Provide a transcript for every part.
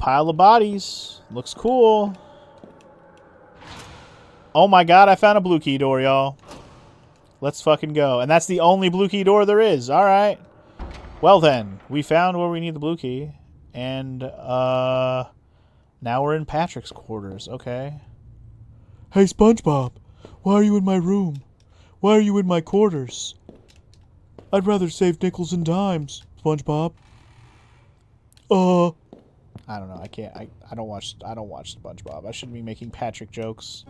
pile of bodies. Looks cool. Oh my god, I found a blue key door, y'all. Let's fucking go. And that's the only blue key door there is. Alright. Well then, we found where we need the blue key. And, now we're in Patrick's quarters. Okay. Hey, SpongeBob. Why are you in my room? Why are you in my quarters? I'd rather save nickels and dimes, SpongeBob. I don't know. I can't. I don't watch SpongeBob. I shouldn't be making Patrick jokes.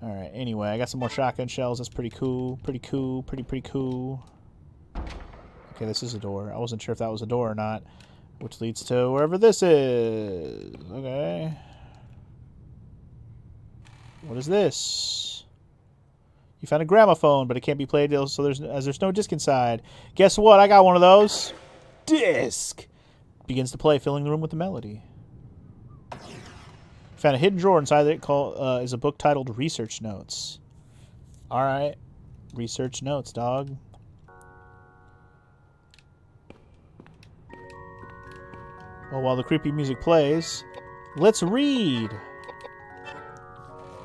All right. Anyway, I got some more shotgun shells. That's pretty cool. Pretty cool. Pretty cool. Okay, this is a door. I wasn't sure if that was a door or not, which leads to wherever this is. Okay. What is this? You found a gramophone, but it can't be played so there's no disc inside. Guess what? I got one of those. Disc begins to play, filling the room with the melody. Found a hidden drawer inside it is a book titled Research Notes. All right, research notes, dog. Well, while the creepy music plays, let's read.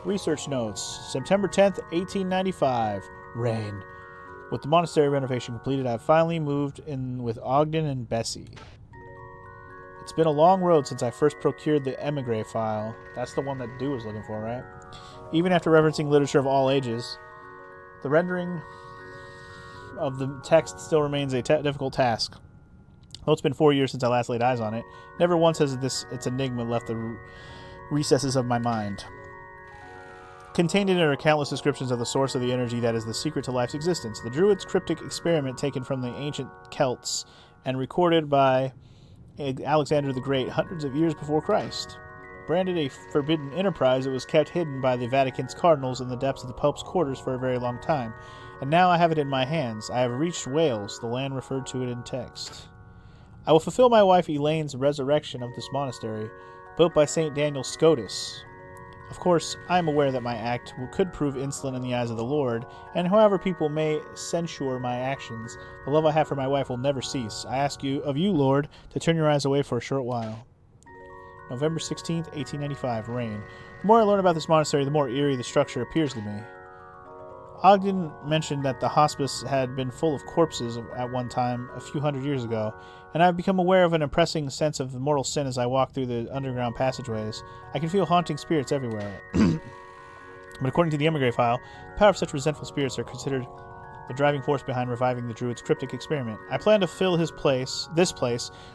Research notes. September 10th, 1895. Rain. With the monastery renovation completed, I've finally moved in with Ogden and Bessie. It's been a long road since I first procured the emigre file. That's the one that Dew was looking for, right? Even after referencing literature of all ages, the rendering of the text still remains a difficult task. Though it's been 4 years since I last laid eyes on it, never once has its enigma left the recesses of my mind. Contained in it are countless descriptions of the source of the energy that is the secret to life's existence. The Druids' cryptic experiment taken from the ancient Celts and recorded by Alexander the Great hundreds of years before Christ. Branded a forbidden enterprise, it was kept hidden by the Vatican's cardinals in the depths of the Pope's quarters for a very long time. And now I have it in my hands. I have reached Wales, the land referred to it in text. I will fulfill my wife Elaine's resurrection of this monastery, built by St. Daniel Scotus. Of course, I am aware that my act could prove insolent in the eyes of the Lord, and however people may censure my actions, the love I have for my wife will never cease. I ask of you, Lord, to turn your eyes away for a short while. November 16th, 1895. Rain. The more I learn about this monastery, the more eerie the structure appears to me. Ogden mentioned that the hospice had been full of corpses at one time a few hundred years ago, and I have become aware of an oppressing sense of mortal sin as I walk through the underground passageways. I can feel haunting spirits everywhere. But according to the emigre file, the power of such resentful spirits are considered the driving force behind reviving the Druid's cryptic experiment. I plan to fill this place,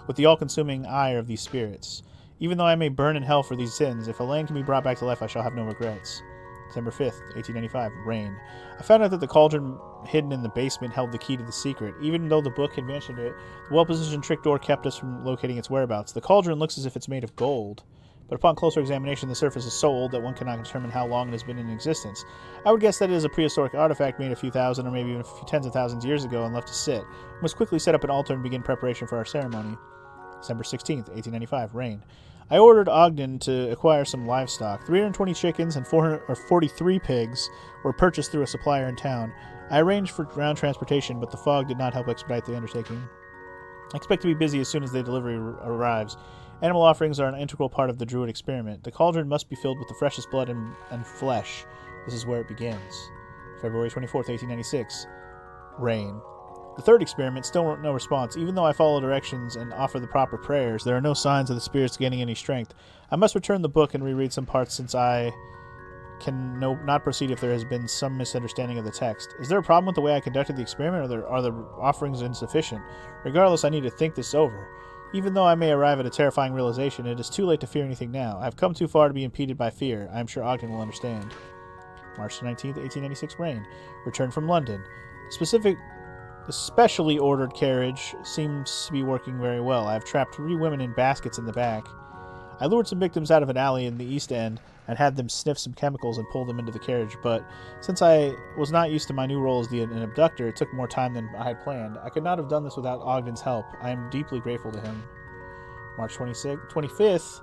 with the all-consuming ire of these spirits. Even though I may burn in hell for these sins, if Elaine can be brought back to life, I shall have no regrets. December 5th, 1895. Rain. I found out that the cauldron hidden in the basement held the key to the secret. Even though the book had mentioned it, the well-positioned trick door kept us from locating its whereabouts. The cauldron looks as if it's made of gold, but upon closer examination, the surface is so old that one cannot determine how long it has been in existence. I would guess that it is a prehistoric artifact made a few thousand or maybe even a few tens of thousands of years ago and left to sit. We must quickly set up an altar and begin preparation for our ceremony. December 16th, 1895. Rain. I ordered Ogden to acquire some livestock. 320 chickens and 43 pigs were purchased through a supplier in town. I arranged for ground transportation, but the fog did not help expedite the undertaking. I expect to be busy as soon as the delivery arrives. Animal offerings are an integral part of the Druid experiment. The cauldron must be filled with the freshest blood and flesh. This is where it begins. February 24th, 1896. Rain. The third experiment, still no response. Even though I follow directions and offer the proper prayers, there are no signs of the spirits gaining any strength. I must return the book and reread some parts since I can not proceed if there has been some misunderstanding of the text. Is there a problem with the way I conducted the experiment, or are the offerings insufficient? Regardless, I need to think this over. Even though I may arrive at a terrifying realization, it is too late to fear anything now. I have come too far to be impeded by fear. I am sure Ogden will understand. March 19th, 1896. Rain. Return from London. The specially ordered carriage seems to be working very well. I have trapped 3 women in baskets in the back. I lured some victims out of an alley in the East End and had them sniff some chemicals and pull them into the carriage, but since I was not used to my new role as an abductor, it took more time than I had planned. I could not have done this without Ogden's help. I am deeply grateful to him. March 25th,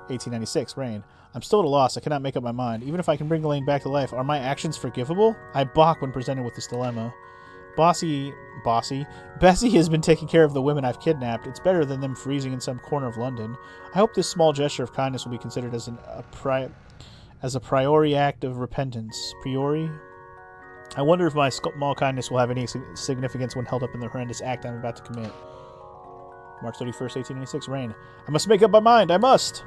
1896. Rain. I'm still at a loss. I cannot make up my mind. Even if I can bring Elaine back to life, are my actions forgivable? I balk when presented with this dilemma. Bossy bossy. Bessie has been taking care of the women I've kidnapped. It's better than them freezing in some corner of London. I hope this small gesture of kindness will be considered as a priori act of repentance. Priori? I wonder if my small kindness will have any significance when held up in the horrendous act I'm about to commit. March 31st, 1896, rain. I must make up my mind. I must!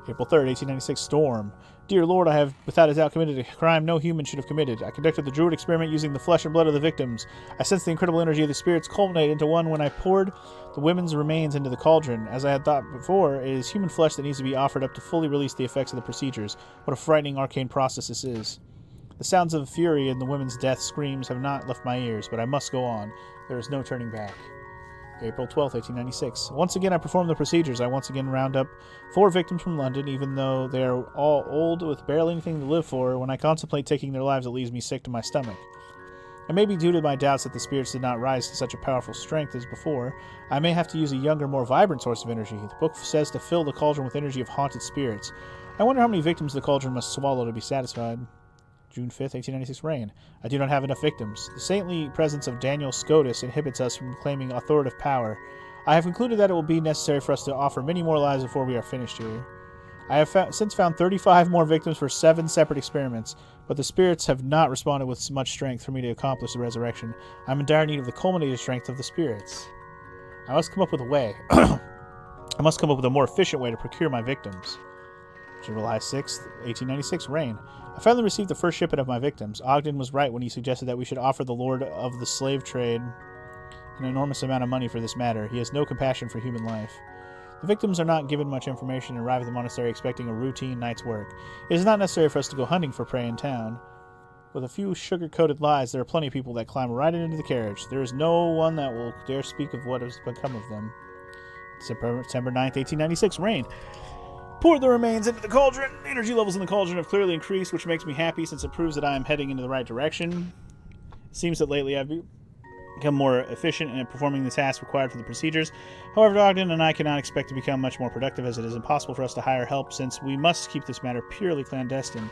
April 3rd, 1896, storm. Dear Lord, I have without a doubt committed a crime no human should have committed. I conducted the druid experiment using the flesh and blood of the victims. I sensed the incredible energy of the spirits culminate into one when I poured the women's remains into the cauldron. As I had thought before, it is human flesh that needs to be offered up to fully release the effects of the procedures. What a frightening arcane process this is. The sounds of fury and the women's death screams have not left my ears, but I must go on. There is no turning back. April 12th, 1896. Once again I perform the procedures. I once again round up 4 victims from London, even though they are all old with barely anything to live for. When I contemplate taking their lives, it leaves me sick to my stomach. It may be due to my doubts that the spirits did not rise to such a powerful strength as before. I may have to use a younger, more vibrant source of energy. The book says to fill the cauldron with energy of haunted spirits. I wonder how many victims the cauldron must swallow to be satisfied. June 5th, 1896, rain. I do not have enough victims. The saintly presence of Daniel Scotus inhibits us from claiming authoritative power. I have concluded that it will be necessary for us to offer many more lives before we are finished here. I have since found 35 more victims for 7 separate experiments, but the spirits have not responded with much strength for me to accomplish the resurrection. I am in dire need of the culminated strength of the spirits. I must come up with a way. I must come up with a more efficient way to procure my victims. July 6th, 1896, rain. I finally received the first shipment of my victims. Ogden was right when he suggested that we should offer the lord of the slave trade an enormous amount of money for this matter. He has no compassion for human life. The victims are not given much information and arrive at the monastery expecting a routine night's work. It is not necessary for us to go hunting for prey in town. With a few sugar-coated lies, there are plenty of people that climb right into the carriage. There is no one that will dare speak of what has become of them. September 9th, 1896, rain. Poured the remains into the cauldron. The energy levels in the cauldron have clearly increased, which makes me happy since it proves that I am heading into the right direction. It seems that lately I've become more efficient in performing the tasks required for the procedures. However, Ogden and I cannot expect to become much more productive, as it is impossible for us to hire help since we must keep this matter purely clandestine.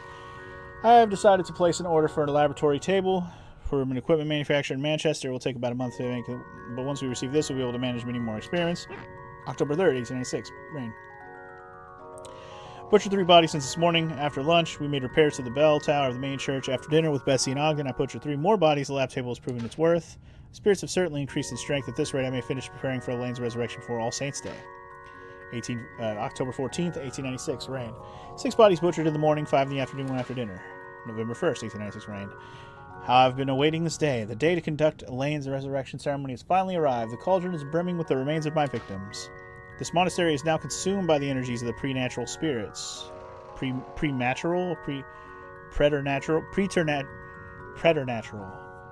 I have decided to place an order for a laboratory table from an equipment manufacturer in Manchester. It will take about a month to make it, but once we receive this, we'll be able to manage many more experiments. October 3rd, 1896, rain. Butchered 3 bodies since this morning. After lunch, we made repairs to the bell tower of the main church. After dinner with Bessie and Ogden, I butchered 3 more bodies. The lab table has proven its worth. Spirits have certainly increased in strength. At this rate, I may finish preparing for Elaine's resurrection for All Saints' Day. October 14th, 1896, rain. 6 bodies butchered in the morning, 5 in the afternoon, 1 after dinner. November 1st, 1896, rain. How I've been awaiting this day. The day to conduct Elaine's resurrection ceremony has finally arrived. The cauldron is brimming with the remains of my victims. This monastery is now consumed by the energies of the preternatural spirits. Preternatural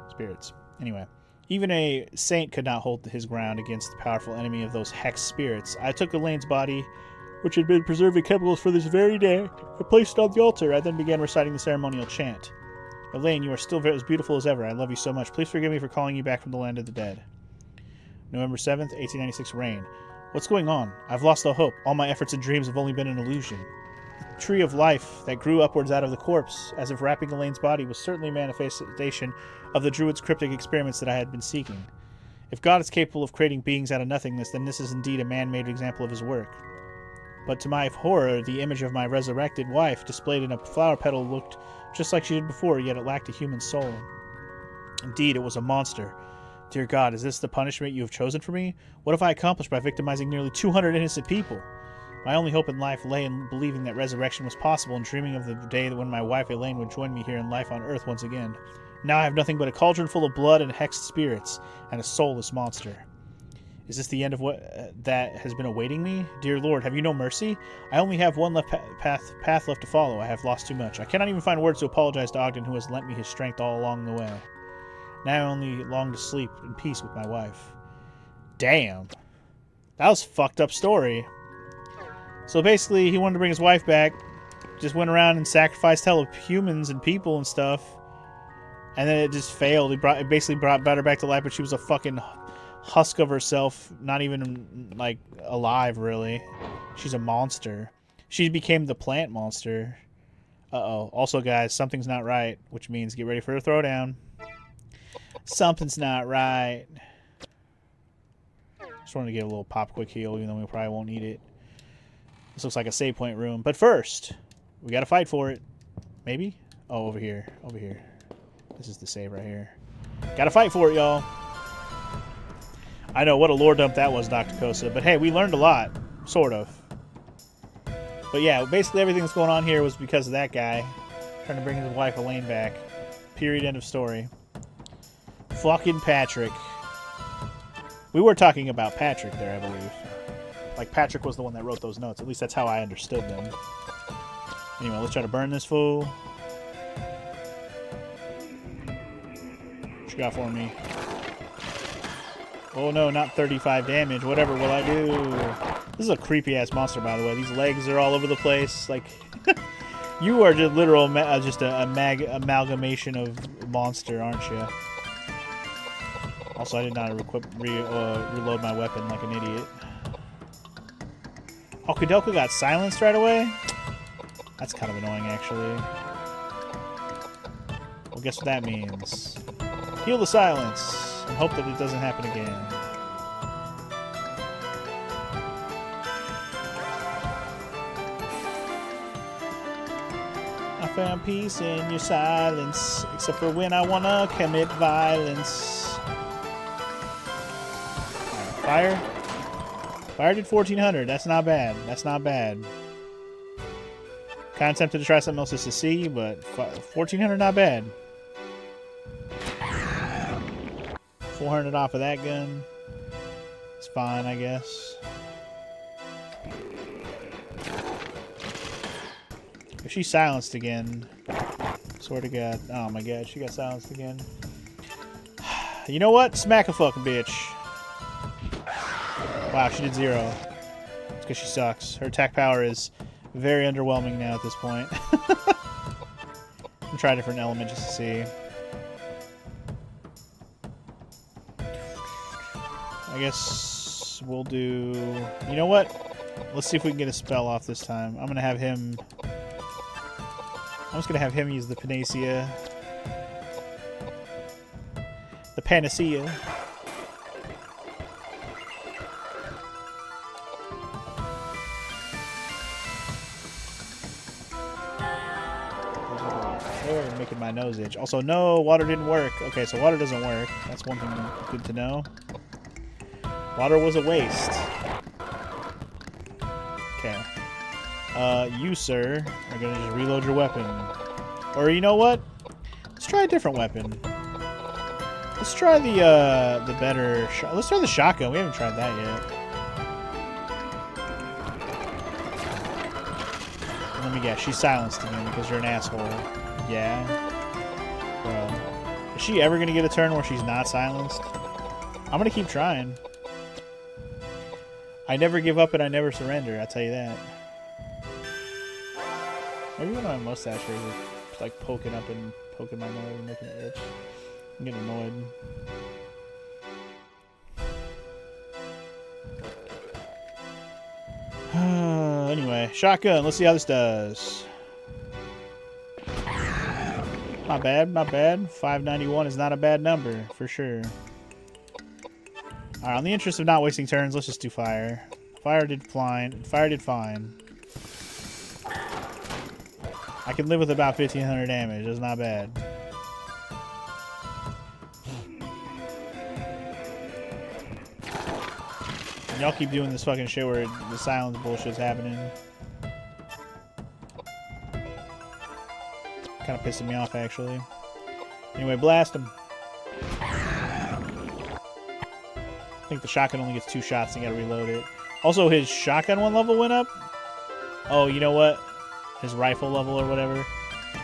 spirits. Anyway, even a saint could not hold his ground against the powerful enemy of those hex spirits. I took Elaine's body, which had been preserved in chemicals for this very day, and placed it on the altar. I then began reciting the ceremonial chant. Elaine, you are still as beautiful as ever. I love you so much. Please forgive me for calling you back from the land of the dead. November 7th, 1896, rain. What's going on? I've lost all hope. All my efforts and dreams have only been an illusion. The tree of life that grew upwards out of the corpse, as if wrapping Elaine's body, was certainly a manifestation of the druid's cryptic experiments that I had been seeking. If God is capable of creating beings out of nothingness, then this is indeed a man-made example of his work. But to my horror, the image of my resurrected wife, displayed in a flower petal, looked just like she did before, yet it lacked a human soul. Indeed, it was a monster. Dear God, is this the punishment you have chosen for me? What have I accomplished by victimizing nearly 200 innocent people? My only hope in life lay in believing that resurrection was possible and dreaming of the day when my wife Elaine would join me here in life on earth once again. Now I have nothing but a cauldron full of blood and hexed spirits, and a soulless monster. Is this the end of what that has been awaiting me? Dear Lord, have you no mercy? I only have one path left to follow. I have lost too much. I cannot even find words to apologize to Ogden, who has lent me his strength all along the way. Now I only long to sleep in peace with my wife. Damn. That was a fucked up story. So basically, he wanted to bring his wife back. Just went around and sacrificed hell of humans and people and stuff. And then it just failed. It basically brought her back to life, but she was a fucking husk of herself. Not even, like, alive, really. She's a monster. She became the plant monster. Uh-oh. Also, guys, something's not right, which means get ready for a throwdown. Something's not right. Just wanted to get a little pop quick heal, even though we probably won't need it. This looks like a save point room. But first, we gotta fight for it. Maybe? Oh, over here. Over here. This is the save right here. Gotta fight for it, y'all. I know, what a lore dump that was, Dr. Kosa. But hey, we learned a lot. Sort of. But yeah, basically everything that's going on here was because of that guy. Trying to bring his wife Elaine back. Period, end of story. Fucking Patrick. We were talking about Patrick there, I believe. Like, Patrick was the one that wrote those notes. At least that's how I understood them. Anyway, let's try to burn this fool. What you got for me? Oh no, not 35 damage. Whatever will I do? This is a creepy-ass monster, by the way. These legs are all over the place. Like, you are just literal, just a amalgamation of monster, aren't you? Also, I did not reload my weapon like an idiot. Oh, Koudelka got silenced right away? That's kind of annoying, actually. Well, guess what that means. Heal the silence, and hope that it doesn't happen again. I found peace in your silence, except for when I wanna commit violence. Fire? Fire did 1400. That's not bad. That's not bad. Kind of tempted to try something else just to see, but 1400 not bad. 400 off of that gun. It's fine, I guess. If she's silenced again, swear to God. Oh my God, she got silenced again. You know what? Smack a fucking bitch. Wow, she did 0. It's because she sucks. Her attack power is very underwhelming now at this point. I'll try a different element just to see. I guess we'll do... You know what? Let's see if we can get a spell off this time. I'm going to have him... I'm just going to have him use the Panacea. The Panacea. Oh, making my nose itch. Also, no, water didn't work. Okay, so water doesn't work. That's one thing good to know. Water was a waste. Okay. You, sir, are gonna just reload your weapon. Or you know what? Let's try a different weapon. Let's try the better shot. Let's try the shotgun. We haven't tried that yet. Let me guess. She's silenced again because you're an asshole. Yeah. Bro. Is she ever gonna get a turn where she's not silenced? I'm gonna keep trying. I never give up and I never surrender, I'll tell you that. Maybe one of my mustache hairs is like poking up and poking my nose and making it itch. I'm getting annoyed. Anyway, shotgun. Let's see how this does. Not bad, not bad. 591 is not a bad number, for sure. Alright, in the interest of not wasting turns, let's just do fire. Fire did fine. Fire did fine. I can live with about 1500 damage. That's not bad. Y'all keep doing this fucking shit where the silence bullshit's happening. Kind of pissing me off, actually. Anyway, blast him. I think the shotgun only gets 2 shots and you gotta reload it. Also, his shotgun 1 level went up. Oh, you know what? His rifle level or whatever.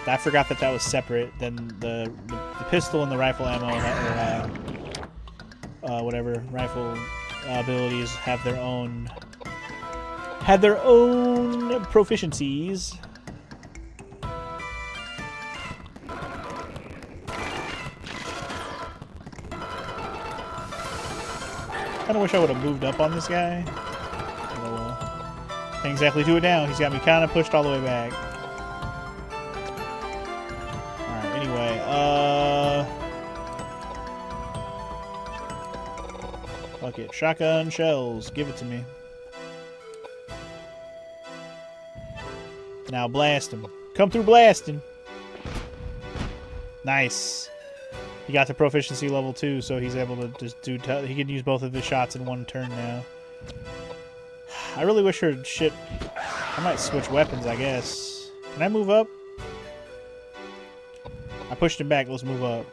I forgot that that was separate. Then the pistol and the rifle ammo, or whatever rifle abilities have their own proficiencies. I wish I would have moved up on this guy. Oh, well. Can't exactly do it now. He's got me kind of pushed all the way back. Alright, anyway. Fuck it. Shotgun shells. Give it to me. Now blast him. Come through blasting. Nice. He got to proficiency level 2, so he's able to just do... he can use both of his shots in one turn now. I really wish her shit... I might switch weapons, I guess. Can I move up? I pushed him back. Let's move up.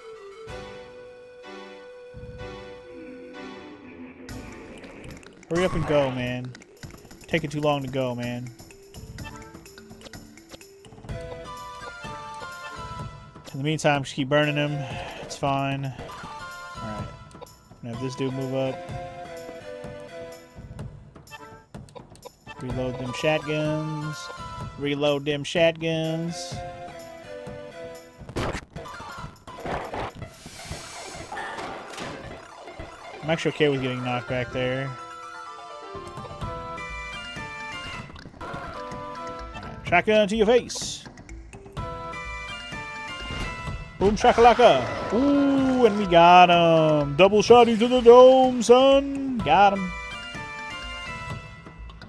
Hurry up and go, man. Taking too long to go, man. In the meantime, just keep burning him. It's fine. Alright. I'm gonna have this dude move up. Reload them shotguns. Reload them shotguns. I'm actually okay with getting knocked back there. Alright. Shotgun to your face. Boom shakalaka. Ooh, and we got him. Double shotty to the dome, son. Got him.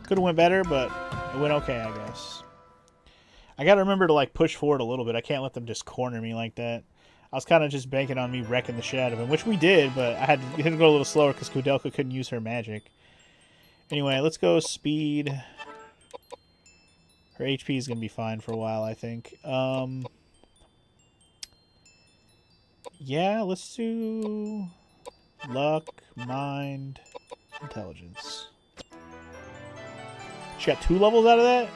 Could have went better, but it went okay, I guess. I gotta remember to like push forward a little bit. I can't let them just corner me like that. I was kind of just banking on me wrecking the shit out of him, which we did, but I had to go a little slower because Koudelka couldn't use her magic. Anyway, let's go speed. Her HP is gonna be fine for a while, I think. Yeah, let's do luck, mind, intelligence. She got 2 levels out of that?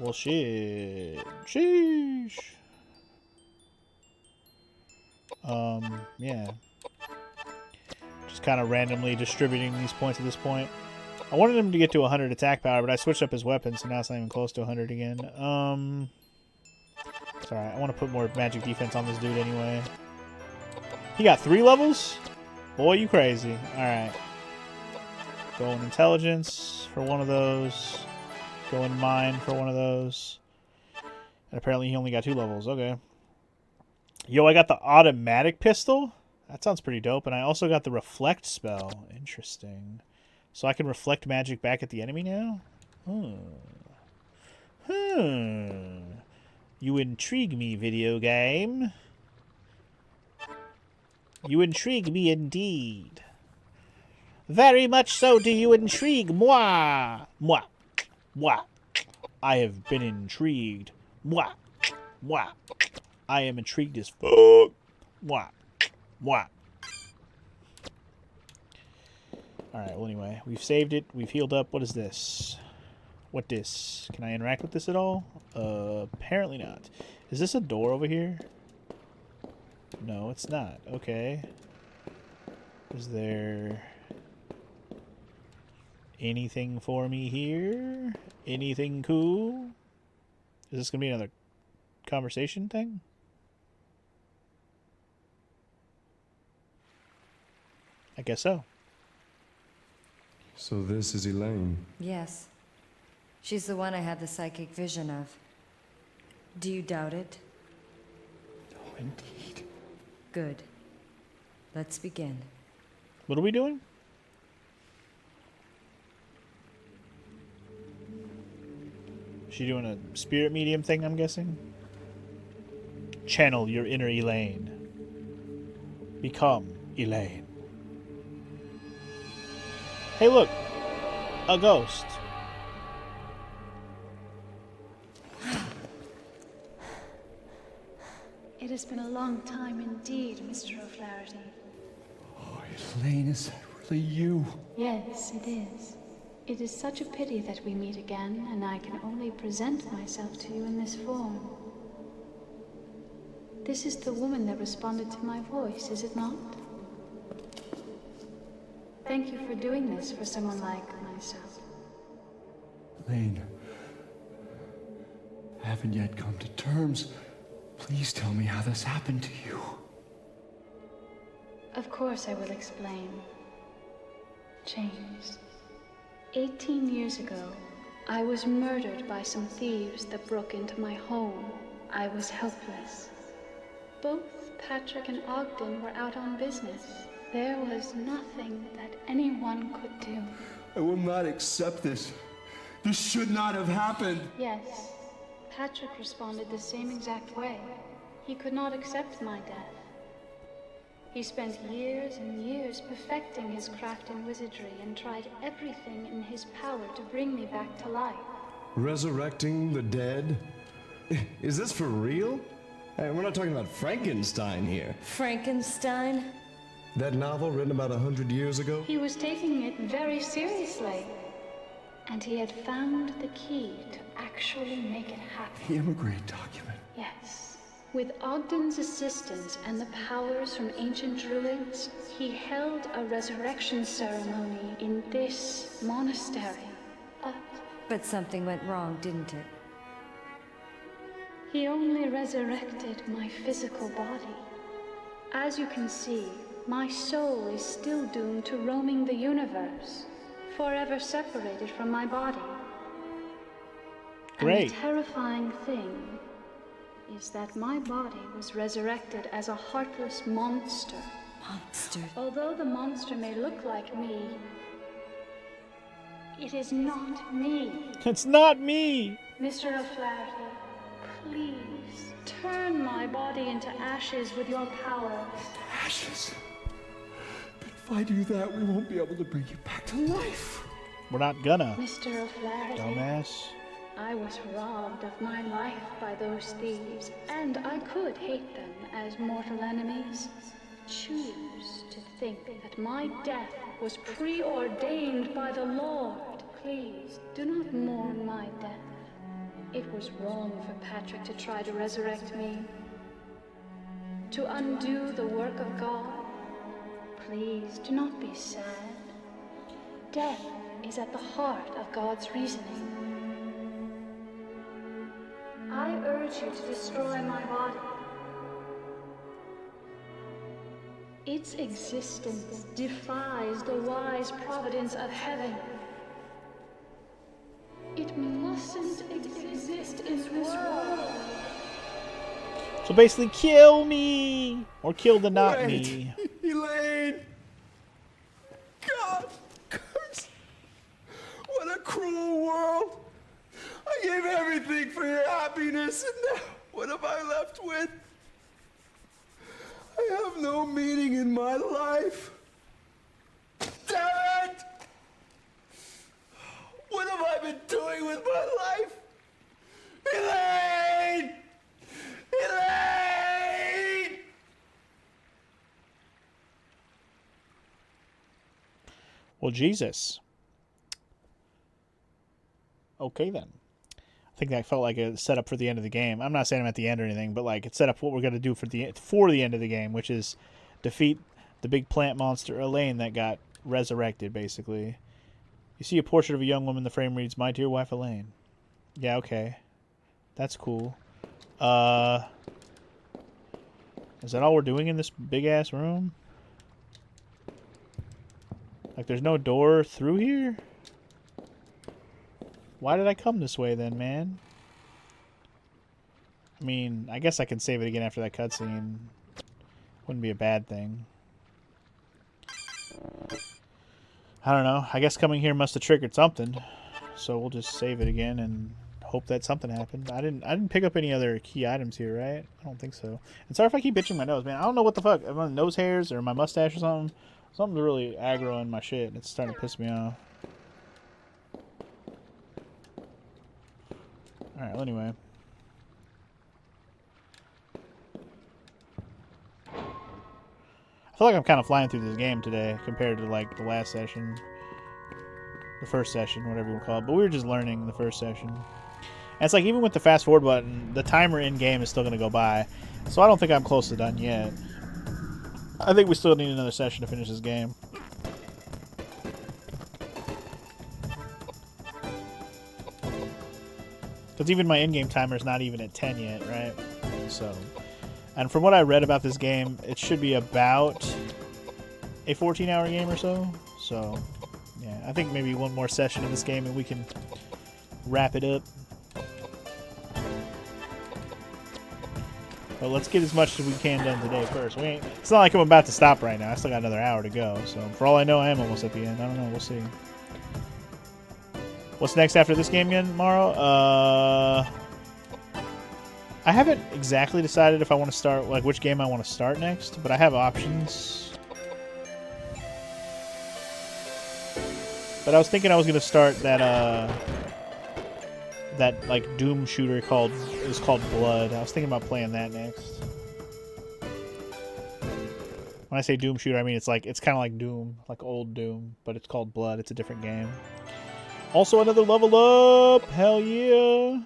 Well, shit. Sheesh. Yeah. Just kind of randomly distributing these points at this point. I wanted him to get to 100 attack power, but I switched up his weapon, so now it's not even close to 100 again. It's alright. I want to put more magic defense on this dude anyway. He got 3 levels? Boy, you crazy. Alright. Going intelligence for one of those. Going mind for one of those. And apparently he only got 2 levels. Okay. Yo, I got the automatic pistol? That sounds pretty dope. And I also got the reflect spell. Interesting. So I can reflect magic back at the enemy now? You intrigue me, video game. You intrigue me indeed. Very much so do you intrigue moi. Moi. Moi. I have been intrigued. Moi. Moi. I am intrigued as fuck. Moi. Moi. Alright, well anyway, we've saved it. We've healed up. What is this? What this? Can I interact with this at all? Apparently not. Is this a door over here? No, it's not. Okay. Is there anything for me here? Anything cool? Is this going to be another conversation thing? I guess so. So this is Elaine? Yes. She's the one I had the psychic vision of. Do you doubt it? Oh, indeed. Good. Let's begin. What are we doing? Is she doing a spirit medium thing, I'm guessing? Channel your inner Elaine. Become Elaine. Hey, look! A ghost. It has been a long time indeed, Mr. O'Flaherty. Oh, Elaine, is that really you? Yes, it is. It is such a pity that we meet again, and I can only present myself to you in this form. This is the woman that responded to my voice, is it not? Thank you for doing this for someone like myself. Elaine, I haven't yet come to terms. Please tell me how this happened to you. Of course I will explain. James, 18 years ago, I was murdered by some thieves that broke into my home. I was helpless. Both Patrick and Ogden were out on business, There was nothing that anyone could do. I will not accept this. This should not have happened. Yes, Patrick responded the same exact way. He could not accept my death. He spent years and years perfecting his craft in wizardry and tried everything in his power to bring me back to life. Resurrecting the dead? Is this for real? Hey, we're not talking about Frankenstein here. Frankenstein? That novel written about 100 years ago? He was taking it very seriously. And he had found the key to actually make it happen. The immigrant document. Yes. With Ogden's assistance and the powers from ancient druids, he held a resurrection ceremony in this monastery. But something went wrong, didn't it? He only resurrected my physical body. As you can see, my soul is still doomed to roaming the universe, forever separated from my body. Great. And the terrifying thing is that my body was resurrected as a heartless monster. Monster. Although the monster may look like me, it is not me. It's not me! Mr. O'Flaherty, please turn my body into ashes with your power. Ashes. But if I do that, we won't be able to bring you back to life. We're not gonna. Mr. O'Flaherty, Dumbass. I was robbed of my life by those thieves, and I could hate them as mortal enemies. Choose to think that my death was preordained by the Lord. Please, do not mourn my death. It was wrong for Patrick to try to resurrect me. To undo the work of God. Please, do not be sad. Death is at the heart of God's reasoning. I urge you to destroy my body. Its existence defies the wise providence of heaven. It mustn't exist in this world. So basically, kill me! Or kill the not Wait. me. Elaine! God! Curse! What a cruel world! I gave everything for your happiness, and now what have I left with? I have no meaning in my life. Damn it! What have I been doing with my life? Elaine! Elaine! Well, Jesus. Okay, then. I think that felt like a setup for the end of the game. I'm not saying I'm at the end or anything, but like it set up what we're going to do for the end of the game, which is defeat the big plant monster Elaine that got resurrected, basically. You see a portrait of a young woman. The frame reads, "My dear wife Elaine." Yeah, okay. That's cool. Is that all we're doing in this big-ass room? Like, there's no door through here? Why did I come this way then, man? I mean, I guess I can save it again after that cutscene. Wouldn't be a bad thing. I don't know. I guess coming here must have triggered something. So we'll just save it again and hope that something happened. I didn't pick up any other key items here, right? I don't think so. And sorry if I keep itching my nose, man. I don't know what the fuck. Am I nose hairs or my mustache or something? Something's really aggro in my shit, and it's starting to piss me off. Alright, well, anyway. I feel like I'm kind of flying through this game today compared to, like, the last session. The first session, whatever you want to call it. But we were just learning the first session. And it's like, even with the fast forward button, the timer in-game is still going to go by. So I don't think I'm close to done yet. I think we still need another session to finish this game. Because even my in-game timer is not even at 10 yet, right? So, and from what I read about this game, it should be about a 14-hour game or so. So, yeah, I think maybe one more session of this game and we can wrap it up. But let's get as much as we can done today first. It's not like I'm about to stop right now. I still got another hour to go. So for all I know, I am almost at the end. I don't know. We'll see. What's next after this game again, Morrow? I haven't exactly decided if I want to start, like, which game I want to start next, but I have options. But I was thinking I was going to start that, like, Doom shooter called Blood. I was thinking about playing that next. When I say Doom shooter, I mean it's kind of like Doom, like old Doom, but it's called Blood. It's a different game. Also another level up! Hell yeah!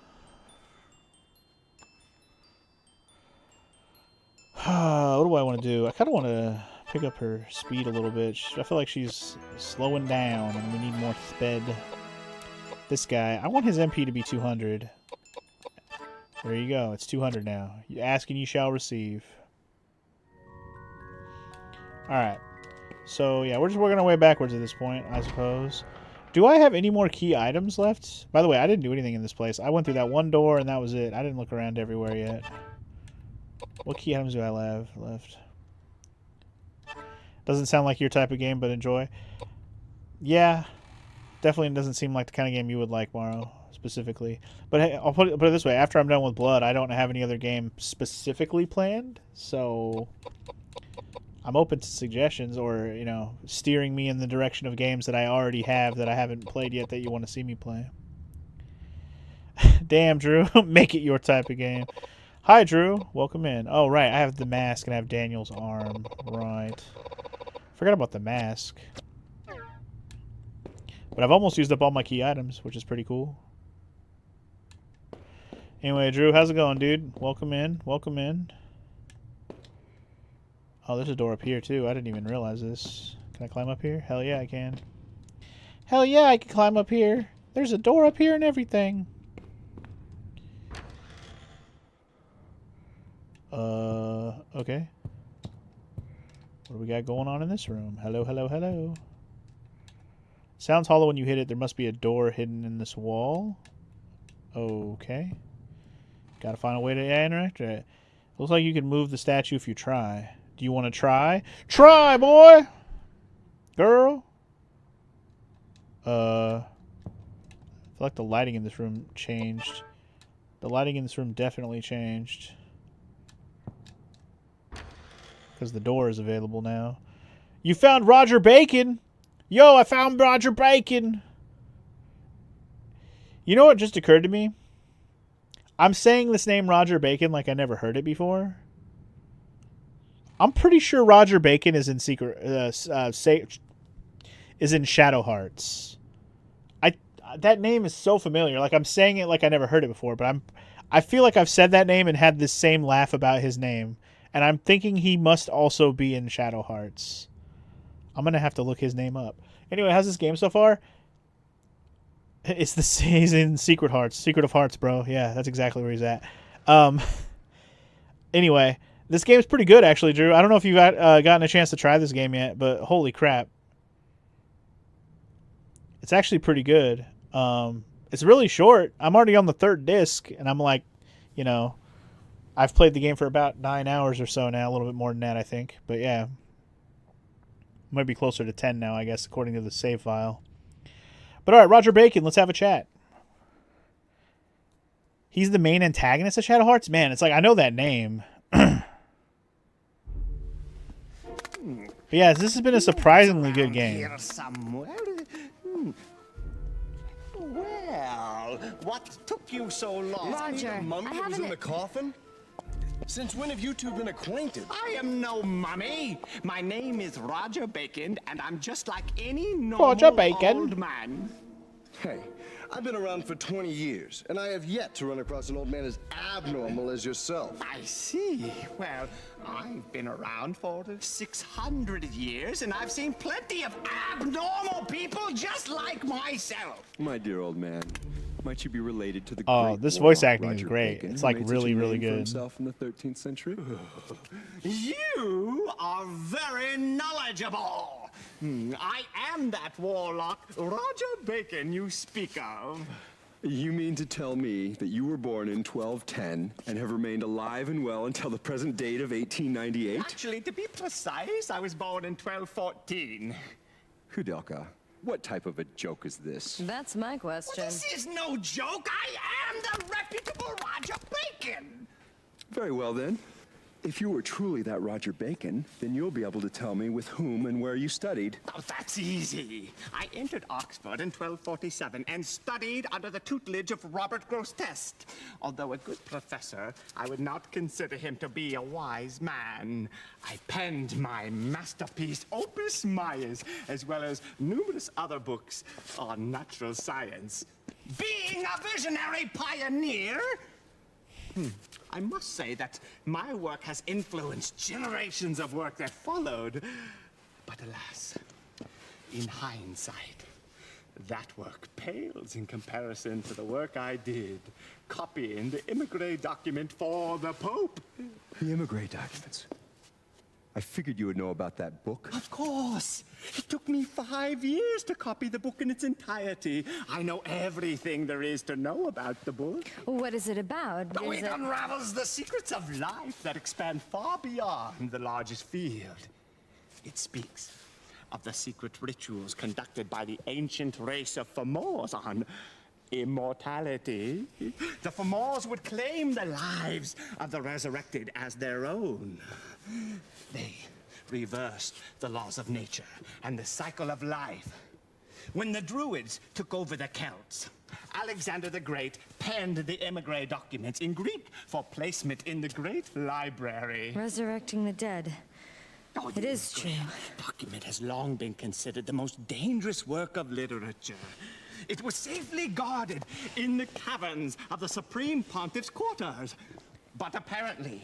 What do I want to do? I kind of want to pick up her speed a little bit. I feel like she's slowing down and we need more speed. This guy, I want his MP to be 200. There you go. It's 200 now. You ask and you shall receive. Alright. So, yeah, we're just working our way backwards at this point, I suppose. Do I have any more key items left? By the way, I didn't do anything in this place. I went through that one door and that was it. I didn't look around everywhere yet. What key items do I have left? Doesn't sound like your type of game, but enjoy. Yeah. Definitely doesn't seem like the kind of game you would like, Morrow, specifically. But hey, I'll put it this way. After I'm done with Blood, I don't have any other game specifically planned. So I'm open to suggestions or, you know, steering me in the direction of games that I already have that I haven't played yet that you want to see me play. Damn, Drew. Make it your type of game. Hi, Drew. Welcome in. Oh, right. I have the mask and I have Daniel's arm. Right. Forgot about the mask. But I've almost used up all my key items, which is pretty cool. Anyway, Drew, how's it going, dude? Welcome in. Welcome in. Oh, there's a door up here, too. I didn't even realize this. Can I climb up here? Hell yeah, I can. Hell yeah, I can climb up here. There's a door up here and everything. Okay. What do we got going on in this room? Hello, hello, hello. Sounds hollow when you hit it. There must be a door hidden in this wall. Okay. Gotta find a way to interact with it. Looks like you can move the statue if you try. Do you want to try? Try, boy! Girl! I feel like the lighting in this room changed. The lighting in this room definitely changed. Because the door is available now. You found Roger Bacon! Yo, I found Roger Bacon! You know what just occurred to me? I'm saying this name Roger Bacon like I never heard it before. I'm pretty sure Roger Bacon is in Shadow Hearts. That name is so familiar. Like I'm saying it like I never heard it before, but I feel like I've said that name and had this same laugh about his name. And I'm thinking he must also be in Shadow Hearts. I'm going to have to look his name up. Anyway, how's this game so far? He's in Secret Hearts. Secret of Hearts, bro. Yeah, that's exactly where he's at. Anyway, this game's pretty good, actually, Drew. I don't know if you've gotten a chance to try this game yet, but holy crap. It's actually pretty good. It's really short. I'm already on the 3rd disc, and I'm like, you know, I've played the game for about 9 hours or so now. A little bit more than that, I think. But yeah. Might be closer to 10 now, I guess, according to the save file. But alright, Roger Bacon, let's have a chat. He's the main antagonist of Shadow Hearts? Man, it's like, I know that name. But yeah, this has been a surprisingly good game. Well, what took you so long? Roger, The mummy I that was haven't... in the coffin? Since when have you two been acquainted? I am no mummy. My name is Roger Bacon, and I'm just like any normal Roger Bacon. old man. Hey, I've been around for 20 years, and I have yet to run across an old man as abnormal as yourself. I see. Well, I've been around for 600 years, and I've seen plenty of abnormal people just like myself. My dear old man, might you be related to the Oh, great this warlock voice acting is Roger great. Bacon, It's who like made such really, a really name for good. himself in the 13th century? You are very knowledgeable. I am that warlock, Roger Bacon, you speak of. You mean to tell me that you were born in 1210 and have remained alive and well until the present date of 1898? Actually, to be precise, I was born in 1214. Koudelka, what type of a joke is this? That's my question. This is no joke. I am the reputable Roger Bacon. Very well then. If you were truly that Roger Bacon, then you'll be able to tell me with whom and where you studied. Oh, that's easy. I entered Oxford in 1247 and studied under the tutelage of Robert Grosseteste. Although a good professor, I would not consider him to be a wise man. I penned my masterpiece, OP-NESS, as well as numerous other books on natural science. Being a visionary pioneer, I must say that my work has influenced generations of work that followed. But alas, in hindsight, that work pales in comparison to the work I did copying the Immigré document for the Pope. The Immigré documents. I figured you would know about that book. Of course. It took me 5 years to copy the book in its entirety. I know everything there is to know about the book. What is it about? Oh, Is it it... unravels the secrets of life that expand far beyond the largest field. It speaks of the secret rituals conducted by the ancient race of Fomors on immortality. The Fomors would claim the lives of the resurrected as their own. They reversed the laws of nature and the cycle of life. When the Druids took over the Celts, Alexander the Great penned the Immigré documents in Greek for placement in the Great Library. Resurrecting the dead. Oh, It is true. The document has long been considered the most dangerous work of literature. It was safely guarded in the caverns of the Supreme Pontiff's quarters. But apparently,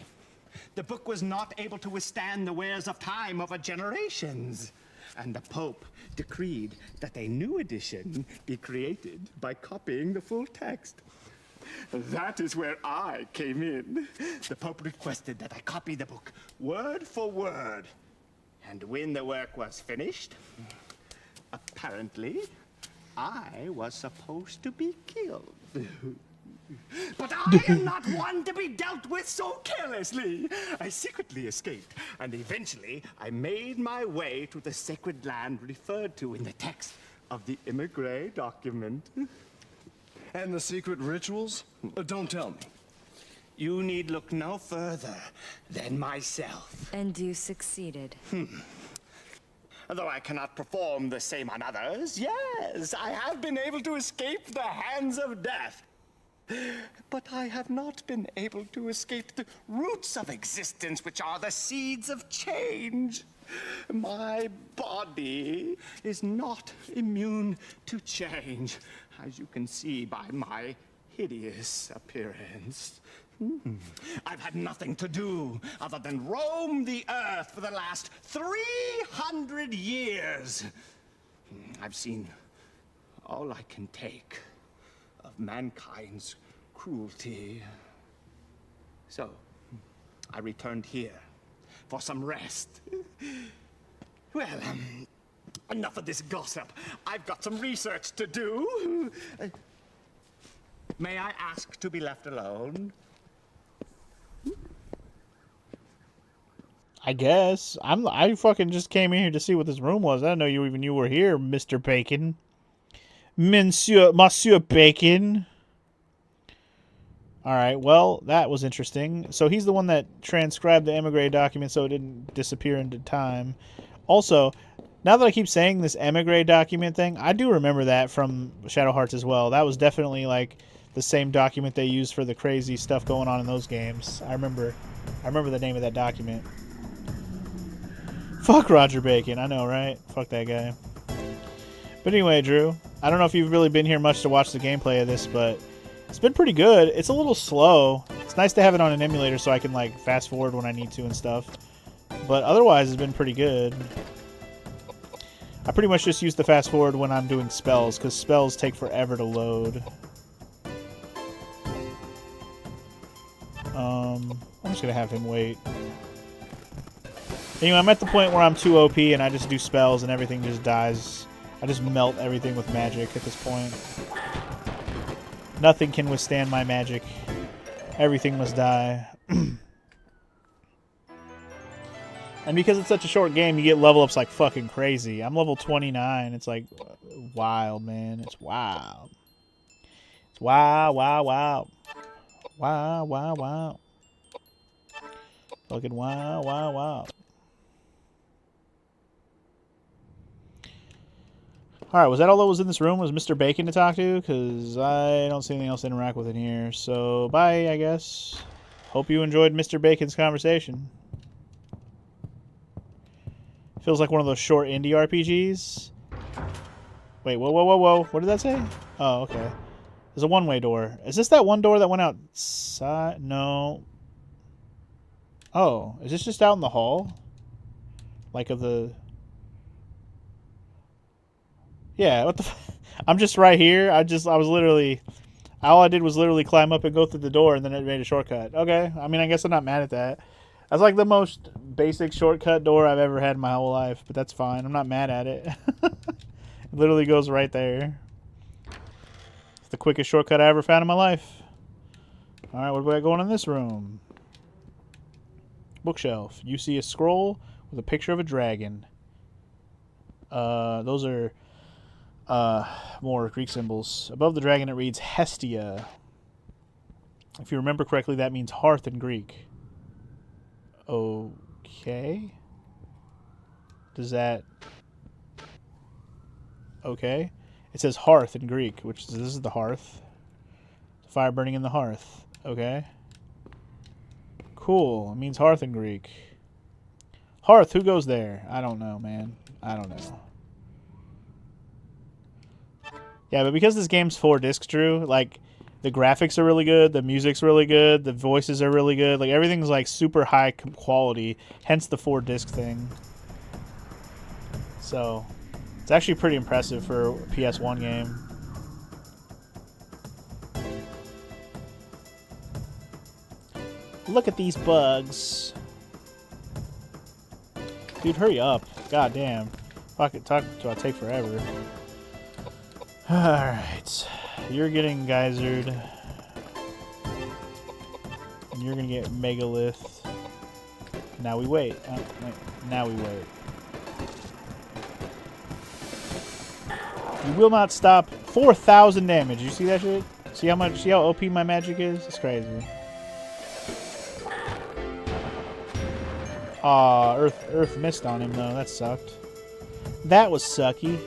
the book was not able to withstand the wears of time over generations. And the Pope decreed that a new edition be created by copying the full text. That is where I came in. The Pope requested that I copy the book word for word. And when the work was finished, apparently, I was supposed to be killed. But I am not one to be dealt with so carelessly. I secretly escaped, and eventually I made my way to the sacred land referred to in the text of the Immigré document. And the secret rituals? Don't tell me. You need look no further than myself. And you succeeded. Though I cannot perform the same on others, yes, I have been able to escape the hands of death. But I have not been able to escape the roots of existence, which are the seeds of change. My body is not immune to change, as you can see by my hideous appearance. I've had nothing to do other than roam the earth for the last 300 years. I've seen all I can take of mankind's cruelty. So, I returned here for some rest. Well, enough of this gossip. I've got some research to do. May I ask to be left alone? I guess. I fucking just came in here to see what this room was. I didn't know you were here, Mr. Bacon. Monsieur Bacon. Alright, well, that was interesting. So he's the one that transcribed the Immigré document so it didn't disappear into time. Also, now that I keep saying this Immigré document thing, I do remember that from Shadow Hearts as well. That was definitely like the same document they used for the crazy stuff going on in those games. I remember the name of that document. Fuck Roger Bacon, I know, right? Fuck that guy. But anyway, Drew, I don't know if you've really been here much to watch the gameplay of this, but it's been pretty good. It's a little slow. It's nice to have it on an emulator so I can like fast forward when I need to and stuff. But otherwise, it's been pretty good. I pretty much just use the fast forward when I'm doing spells, because spells take forever to load. I'm just going to have him wait. Anyway, I'm at the point where I'm too OP and I just do spells and everything just dies. I just melt everything with magic at this point. Nothing can withstand my magic. Everything must die. And because it's such a short game, you get level ups like fucking crazy. I'm level 29. It's like wild, man. It's wild. It's wild, wild, wild. Wow, wow, wow. Fucking wow, wow, wow. Alright, was that all that was in this room? Was Mr. Bacon to talk to? Because I don't see anything else to interact with in here. So, bye, I guess. Hope you enjoyed Mr. Bacon's conversation. Feels like one of those short indie RPGs. Wait, whoa, whoa, whoa, whoa. What did that say? Oh, okay. There's a one-way door. Is this that one door that went outside? No. Oh, is this just out in the hall? Like of the... Yeah, what the I'm just right here. I was literally... All I did was literally climb up and go through the door, and then it made a shortcut. Okay, I mean, I guess I'm not mad at that. That's like the most basic shortcut door I've ever had in my whole life, but that's fine. I'm not mad at it. It literally goes right there. It's the quickest shortcut I ever found in my life. Alright, what do we got going in this room? Bookshelf. You see a scroll with a picture of a dragon. Those are more Greek symbols. Above the dragon it reads Hestia. If you remember correctly, that means hearth in Greek. Okay. Does that... Okay. It says hearth in Greek, which this is the hearth. Fire burning in the hearth. Okay. Cool. It means hearth in Greek. Hearth, who goes there? I don't know, man. I don't know. Yeah, but because this game's 4 discs, Drew, like... The graphics are really good, the music's really good, the voices are really good. Like, everything's, like, super high quality, hence the 4-disc thing. So, it's actually pretty impressive for a PS1 game. Look at these bugs. Dude, hurry up. God damn. Fuck it, talk to I take forever. Alright. You're getting geysered. And you're gonna get megalith. Now we wait. Now we wait. You will not stop. 4,000 damage. You see that shit? See how much? See how OP my magic is? It's crazy. Aw, Earth missed on him though. That sucked. That was sucky.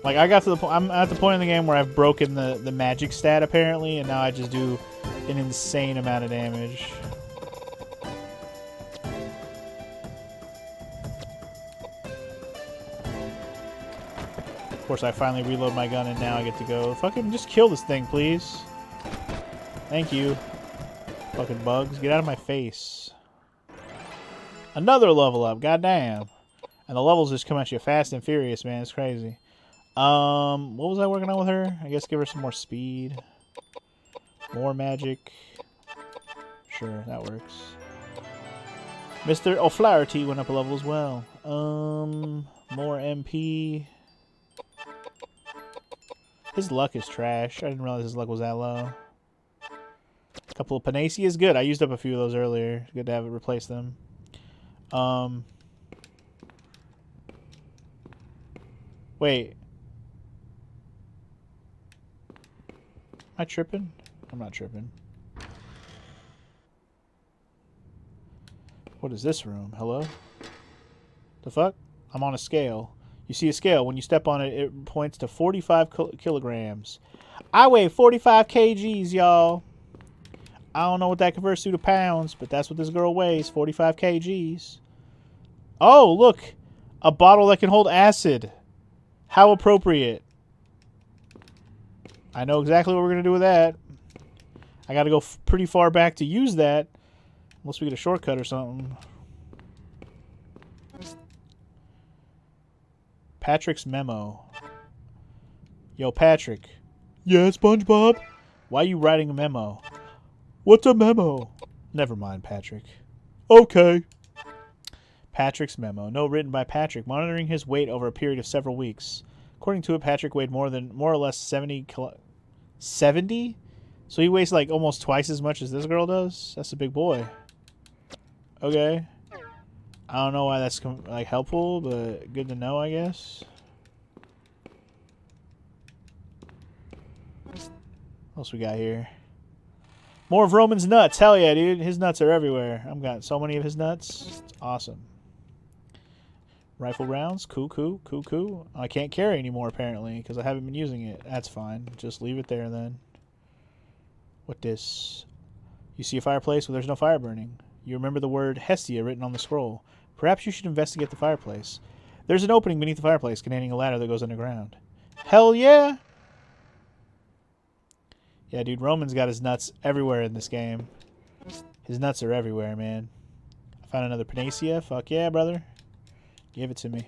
Like, I got to the point, I'm at the point in the game where I've broken the magic stat, apparently, and now I just do an insane amount of damage. Of course, I finally reload my gun, and now I get to go. Fucking just kill this thing, please. Thank you. Fucking bugs, get out of my face. Another level up, goddamn. And the levels just come at you fast and furious, man, it's crazy. What was I working on with her? I guess give her some more speed. More magic. Sure, that works. Mr. O'Flaherty went up a level as well. More MP. His luck is trash. I didn't realize his luck was that low. A couple of Panacea is good. I used up a few of those earlier. It's good to have it replace them. Wait. Am I tripping? I'm not tripping. What is this room? Hello? The fuck? I'm on a scale. You see a scale. When you step on it, it points to 45 kilograms. I weigh 45 kgs, y'all. I don't know what that converts to pounds, but that's what this girl weighs. 45 kgs. Oh, look. A bottle that can hold acid. How appropriate. I know exactly what we're going to do with that. I got to go pretty far back to use that. Unless we get a shortcut or something. Patrick's memo. Yo, Patrick. Yeah, SpongeBob? Why are you writing a memo? What's a memo? Never mind, Patrick. Okay. Patrick's memo. Note written by Patrick, monitoring his weight over a period of several weeks. According to it, Patrick weighed more or less 70 70? So he weighs like almost twice as much as this girl does? That's a big boy. Okay. I don't know why that's like helpful, but good to know, I guess. What else we got here? More of Roman's nuts. Hell yeah, dude. His nuts are everywhere. I've got so many of his nuts. It's awesome. Rifle rounds. Cool. I can't carry anymore, apparently, because I haven't been using it. That's fine. Just leave it there, then. What this? You see a fireplace where there's no fire burning. You remember the word Hestia written on the scroll. Perhaps you should investigate the fireplace. There's an opening beneath the fireplace containing a ladder that goes underground. Hell yeah! Yeah, dude, Roman's got his nuts everywhere in this game. His nuts are everywhere, man. I found another panacea. Fuck yeah, brother. Give it to me.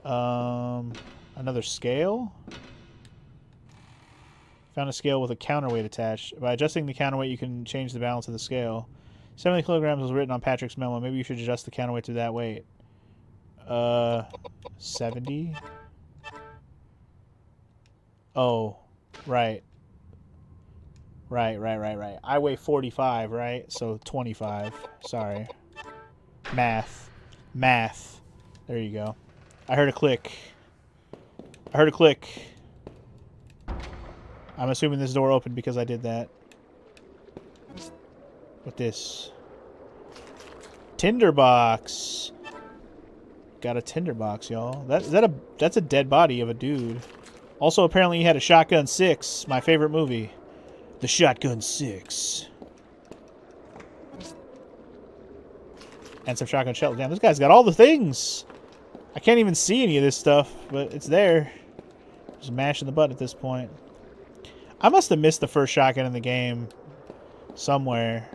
Another scale. Found a scale with a counterweight attached. By adjusting the counterweight, you can change the balance of the scale. 70 kilograms was written on Patrick's memo. Maybe you should adjust the counterweight to that weight. 70? Oh, right. Right. I weigh 45, right? So 25. Sorry. Math. There you go. I heard a click. I'm assuming this door opened because I did that. What this? Tinderbox. Got a tinderbox, y'all. That's a dead body of a dude. Also, apparently he had a Shotgun 6, my favorite movie. The Shotgun 6. And some shotgun shells. Damn, this guy's got all the things. I can't even see any of this stuff, but it's there. Just mashing the button at this point. I must have missed the first shotgun in the game somewhere.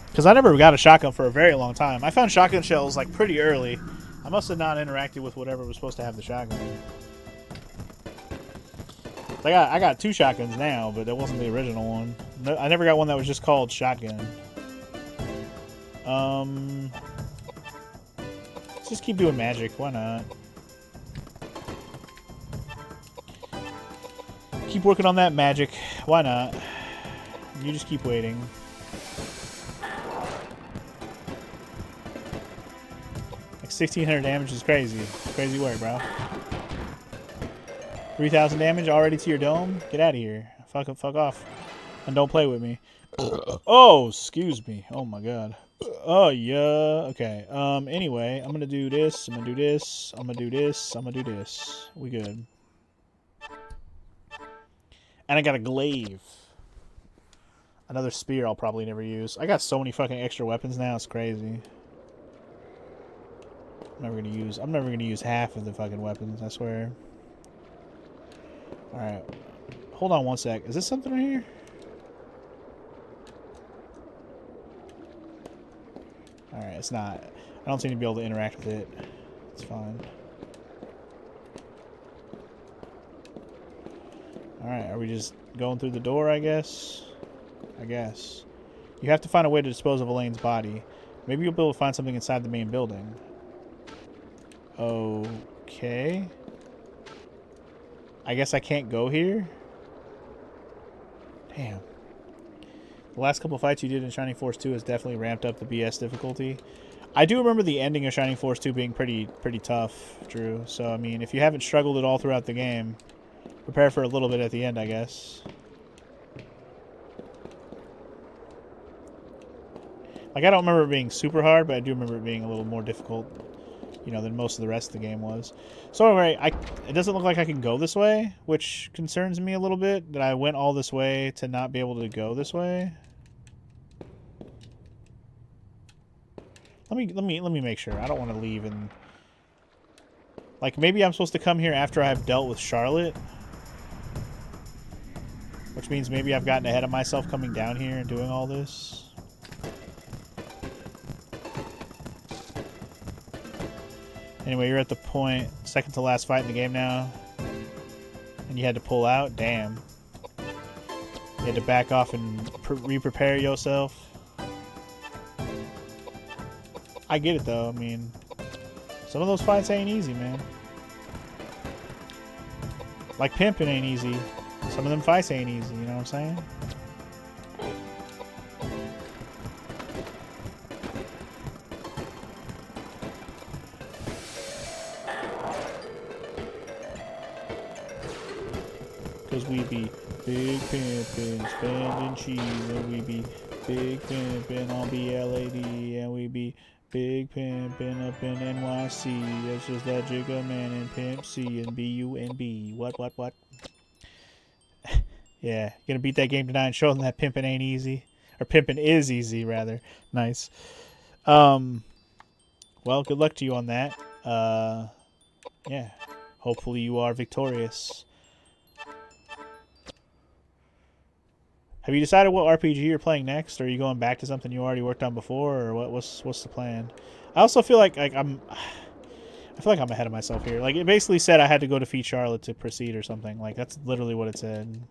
Because I never got a shotgun for a very long time. I found shotgun shells like pretty early. I must have not interacted with whatever was supposed to have the shotgun. I got 2 shotguns now, but that wasn't the original one. I never got one that was just called shotgun. Let's just keep doing magic. Why not? Keep working on that magic. Why not? You just keep waiting. Like 1,600 damage is crazy. Crazy work, bro. 3,000 damage already to your dome? Get out of here. Fuck off. And don't play with me. Oh, excuse me. Oh my god. Oh yeah. Okay. Anyway, I'm gonna do this. I'm gonna do this. I'm gonna do this. I'm gonna do this. We good. And I got a glaive. Another spear I'll probably never use. I got so many fucking extra weapons now, it's crazy. I'm never gonna use half of the fucking weapons, I swear. Alright. Hold on one sec. Is this something right here? Alright, it's not. I don't seem to be able to interact with it. It's fine. Alright, are we just going through the door, I guess? I guess. You have to find a way to dispose of Elaine's body. Maybe you'll be able to find something inside the main building. Okay. I guess I can't go here? Damn. The last couple fights you did in Shining Force 2 has definitely ramped up the BS difficulty. I do remember the ending of Shining Force 2 being pretty tough, Drew. So, I mean, if you haven't struggled at all throughout the game, prepare for a little bit at the end, I guess. Like, I don't remember it being super hard, but I do remember it being a little more difficult, you know, than most of the rest of the game was. So, anyway, it doesn't look like I can go this way, which concerns me a little bit, that I went all this way to not be able to go this way. Let me make sure. I don't want to leave and... Like, maybe I'm supposed to come here after I've dealt with Charlotte. Which means maybe I've gotten ahead of myself coming down here and doing all this. Anyway, you're at the point, second to last fight in the game now. And you had to pull out? Damn. You had to back off and re-prepare yourself. I get it though. I mean, some of those fights ain't easy, man. Like pimping ain't easy. Some of them fights ain't easy, you know what I'm saying? Cause we be big pimpin', spending cheese, and we be big pimpin' on BLAD, and we be big pimpin' up in NYC. That's just that Jigga Man and Pimp C and BUNB. What? Yeah, gonna beat that game tonight and show them that pimpin' ain't easy. Or pimpin' is easy, rather. Nice. Well, good luck to you on that. Yeah. Hopefully you are victorious. Have you decided what RPG you're playing next? Or are you going back to something you already worked on before? Or what's the plan? I also feel like I'm ahead of myself here. Like, it basically said I had to go defeat Charlotte to proceed or something. Like, that's literally what it said.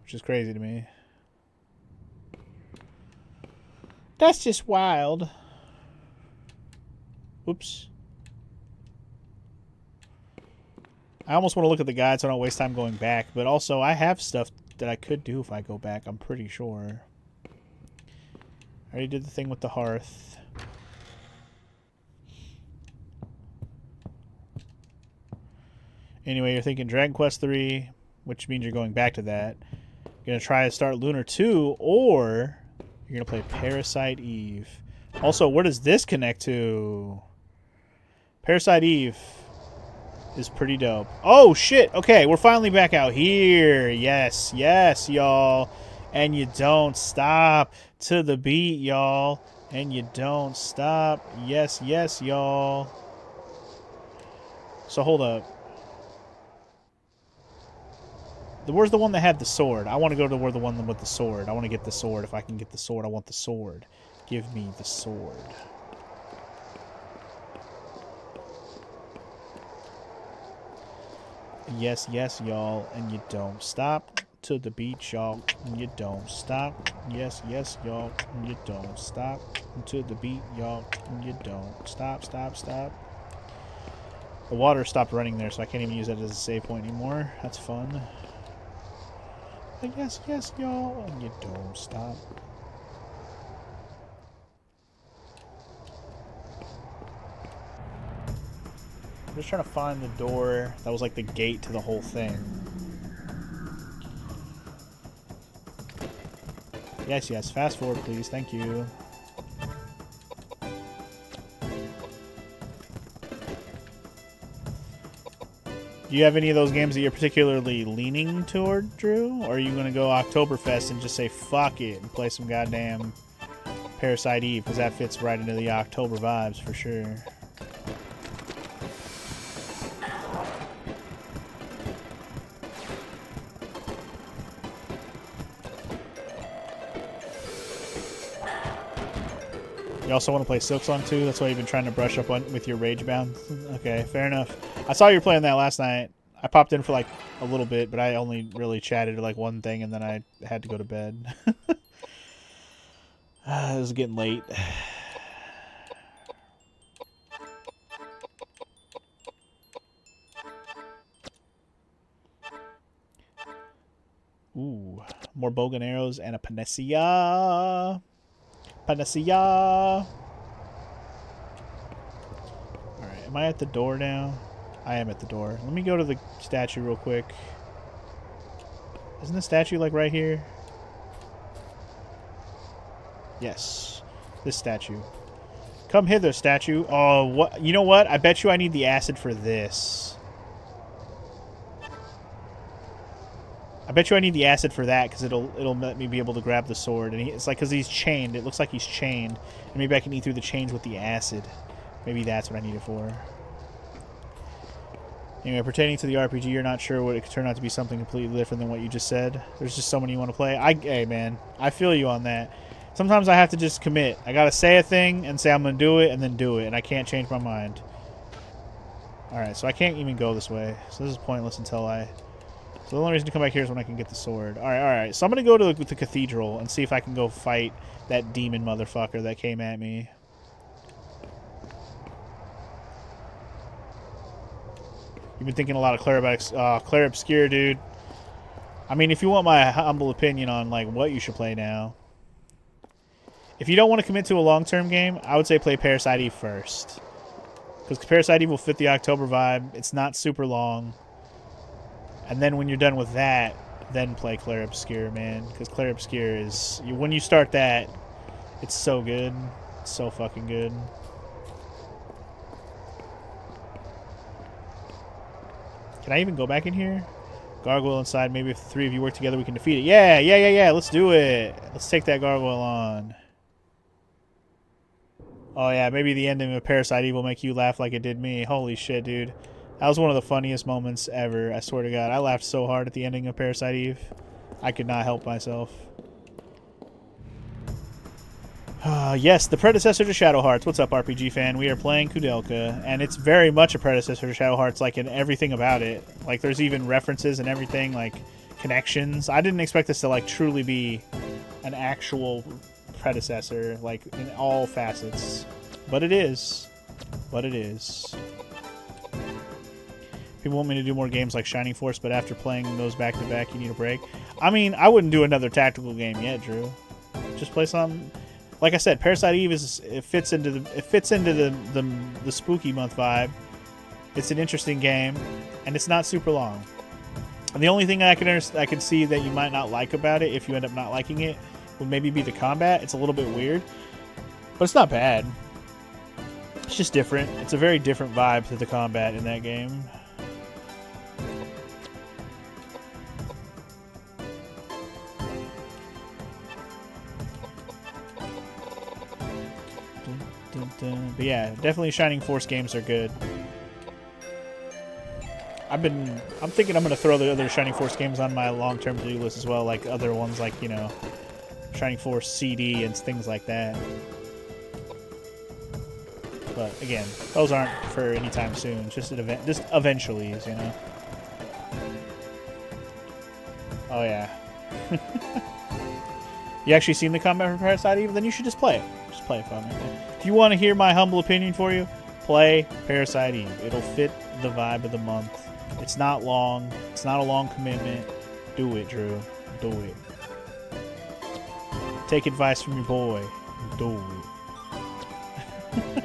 Which is crazy to me. That's just wild. Oops. I almost want to look at the guide so I don't waste time going back. But also, I have stuff that I could do if I go back. I'm pretty sure. I already did the thing with the hearth. Anyway, you're thinking Dragon Quest 3, which means you're going back to that. You're going to try to start Lunar 2, or you're going to play Parasite Eve. Also, where does this connect to? Parasite Eve is pretty dope. Oh, shit. Okay, we're finally back out here. Yes, y'all. And you don't stop to the beat, y'all. And you don't stop. Yes, y'all. So, hold up. Where's the one that had the sword? I want to go to where the one with the sword. I want to get the sword. If I can get the sword, I want the sword. Give me the sword. Yes, y'all. And you don't stop to the beat, y'all. And you don't stop. Yes, y'all. And you don't stop to the beat, y'all. And you don't stop. The water stopped running there, so I can't even use that as a save point anymore. That's fun. But yes, y'all. And you don't stop. I'm just trying to find the door that was like the gate to the whole thing. Yes. Fast forward, please. Thank you. Do you have any of those games that you're particularly leaning toward, Drew? Or are you going to go Oktoberfest and just say fuck it and play some goddamn Parasite Eve? Because that fits right into the October vibes for sure. You also want to play Silksong too? That's why you've been trying to brush up on with your Rage Bound? Okay, fair enough. I saw you were playing that last night. I popped in for like a little bit, but I only really chatted like one thing and then I had to go to bed. It was getting late. Ooh, more bow and arrows and a panacea. Alright, am I at the door now? I am at the door. Let me go to the statue real quick. Isn't the statue like right here? Yes. This statue. Come hither, statue. Oh, what? You know what? I bet you I need the acid for this. I bet you I need the acid for that because it'll let me be able to grab the sword. And it's like because he's chained. It looks like he's chained. And maybe I can eat through the chains with the acid. Maybe that's what I need it for. Anyway, pertaining to the RPG, you're not sure what it could turn out to be something completely different than what you just said. There's just so many you want to play. Hey, man, I feel you on that. Sometimes I have to just commit. I gotta say a thing and say I'm gonna do it and then do it, and I can't change my mind. All right, so I can't even go this way. So this is pointless until I So the only reason to come back here is when I can get the sword. Alright, alright. So I'm going to go to the cathedral and see if I can go fight that demon motherfucker that came at me. You've been thinking a lot of Claire Obscure, dude. I mean, if you want my humble opinion on like what you should play now. If you don't want to commit to a long-term game, I would say play Parasite Eve first. Because Parasite Eve will fit the October vibe. It's not super long. And then when you're done with that, then play Claire Obscure, man. Because Claire Obscure is... when you start that, it's so good. It's so fucking good. Can I even go back in here? Gargoyle inside. Maybe if the three of you work together, we can defeat it. Yeah. Let's do it. Let's take that gargoyle on. Oh, yeah. Maybe the ending of Parasite Eve will make you laugh like it did me. Holy shit, dude. That was one of the funniest moments ever. I swear to God. I laughed so hard at the ending of Parasite Eve. I could not help myself. Yes, the predecessor to Shadow Hearts. What's up, RPG fan? We are playing Koudelka, and it's very much a predecessor to Shadow Hearts, like in everything about it. Like, there's even references and everything, like connections. I didn't expect this to like truly be an actual predecessor, like in all facets, but it is. But it is. People want me to do more games like Shining Force, but after playing those back to back, you need a break. I mean, I wouldn't do another tactical game yet, Drew. Just play some. Like I said, Parasite Eve fits into the spooky month vibe. It's an interesting game, and it's not super long. And the only thing I can see that you might not like about it, if you end up not liking it, would maybe be the combat. It's a little bit weird, but it's not bad. It's just different. It's a very different vibe to the combat in that game. But yeah, definitely Shining Force games are good. I'm thinking I'm going to throw the other Shining Force games on my long-term to-do list as well, like other ones like, you know, Shining Force CD and things like that. But again, those aren't for any time soon, just eventually, you know. Oh yeah. You actually seen the combat for Parasite Eve? Then you should just play it. Just play it for me. If you want to hear my humble opinion for you, play Parasite Eve. It'll fit the vibe of the month. It's not long. It's not a long commitment. Do it, Drew. Do it. Take advice from your boy. Do it.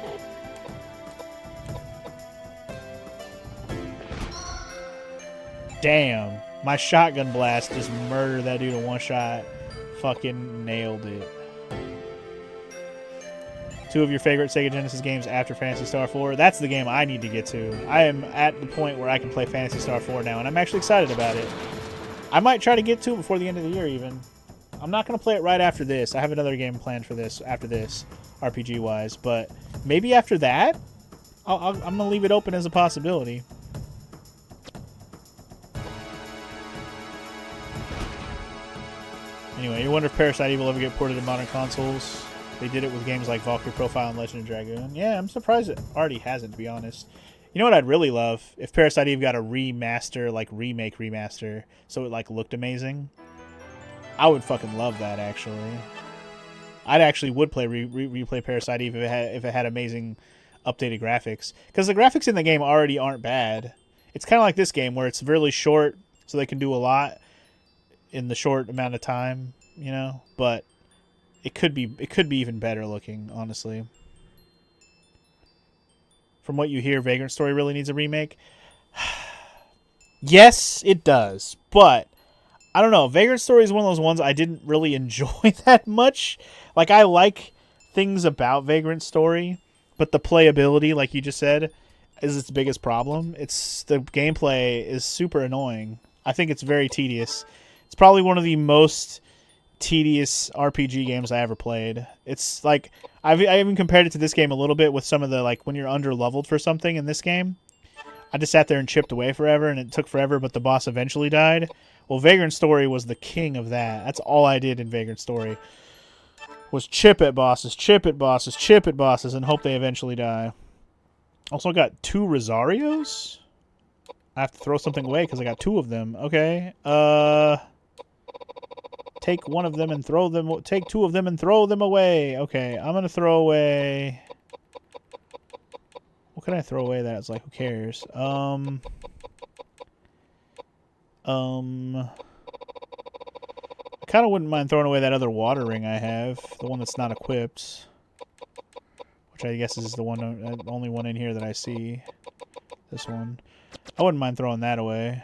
Damn. My shotgun blast just murdered that dude in one shot. Fucking nailed it. 2 of your favorite Sega Genesis games after Phantasy Star 4. That's the game I need to get to. I am at the point where I can play Phantasy Star 4 now, and I'm actually excited about it. I might try to get to it before the end of the year, even. I'm not going to play it right after this. I have another game planned for this, after this, RPG-wise. But maybe after that, I'm going to leave it open as a possibility. Anyway, you wonder if Parasite Eve will ever get ported to modern consoles. They did it with games like Valkyrie Profile and Legend of Dragoon. Yeah, I'm surprised it already hasn't, to be honest. You know what I'd really love? If Parasite Eve got a remaster, like remake remaster, so it like looked amazing. I would fucking love that, actually. I'd actually would replay Parasite Eve if it had amazing updated graphics. Because the graphics in the game already aren't bad. It's kind of like this game where it's really short, so they can do a lot in the short amount of time, you know? But it could be even better looking, honestly. From what you hear, Vagrant Story really needs a remake. Yes, it does. But I don't know. Vagrant Story is one of those ones I didn't really enjoy that much. Like, I like things about Vagrant Story, but the playability, like you just said, is its biggest problem. The gameplay is super annoying. I think it's very tedious. It's probably one of the most tedious RPG games I ever played. It's like I even compared it to this game a little bit with some of the, like, when you're under leveled for something in this game. I just sat there and chipped away forever, and it took forever, but the boss eventually died. Well, Vagrant Story was the king of that. That's all I did in Vagrant Story. Was chip at bosses, chip at bosses, chip at bosses, and hope they eventually die. Also got 2 Rosarios? I have to throw something away because I got 2 of them. Okay. Take 1 of them and throw them. Take 2 of them and throw them away. Okay, I'm gonna throw away. What can I throw away that's like, who cares? I kind of wouldn't mind throwing away that other water ring I have, the one that's not equipped, which I guess is the one, only one in here that I see. This one. I wouldn't mind throwing that away.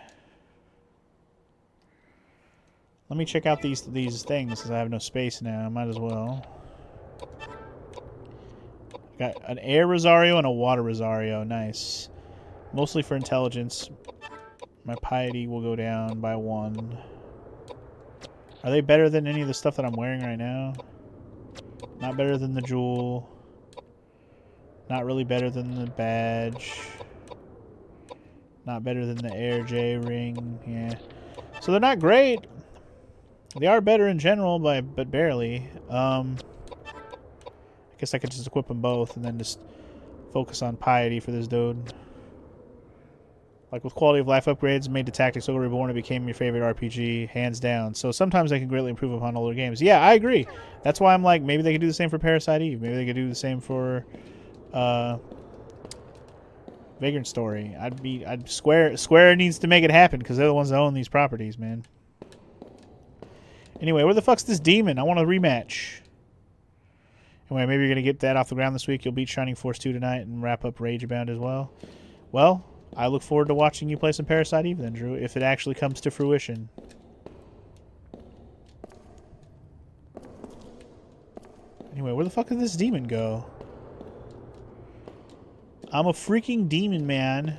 Let me check out these things because I have no space now. I might as well. Got an air Rosario and a water Rosario. Nice. Mostly for intelligence. My piety will go down by 1. Are they better than any of the stuff that I'm wearing right now? Not better than the jewel. Not really better than the badge. Not better than the Air J ring. Yeah. So they're not great. They are better in general, but barely. I guess I could just equip them both and then just focus on piety for this dude. Like with quality of life upgrades made to Tactics Ogre Reborn, it became your favorite RPG, hands down. So sometimes they can greatly improve upon older games. Yeah, I agree. That's why I'm like, maybe they could do the same for Parasite Eve. Maybe they could do the same for Vagrant Story. Square needs to make it happen because they're the ones that own these properties, man. Anyway, where the fuck's this demon? I want a rematch. Anyway, maybe you're going to get that off the ground this week. You'll beat Shining Force 2 tonight and wrap up Rage Abound as well. Well, I look forward to watching you play some Parasite Eve then, Drew, if it actually comes to fruition. Anyway, where the fuck did this demon go? I'm a freaking demon, man.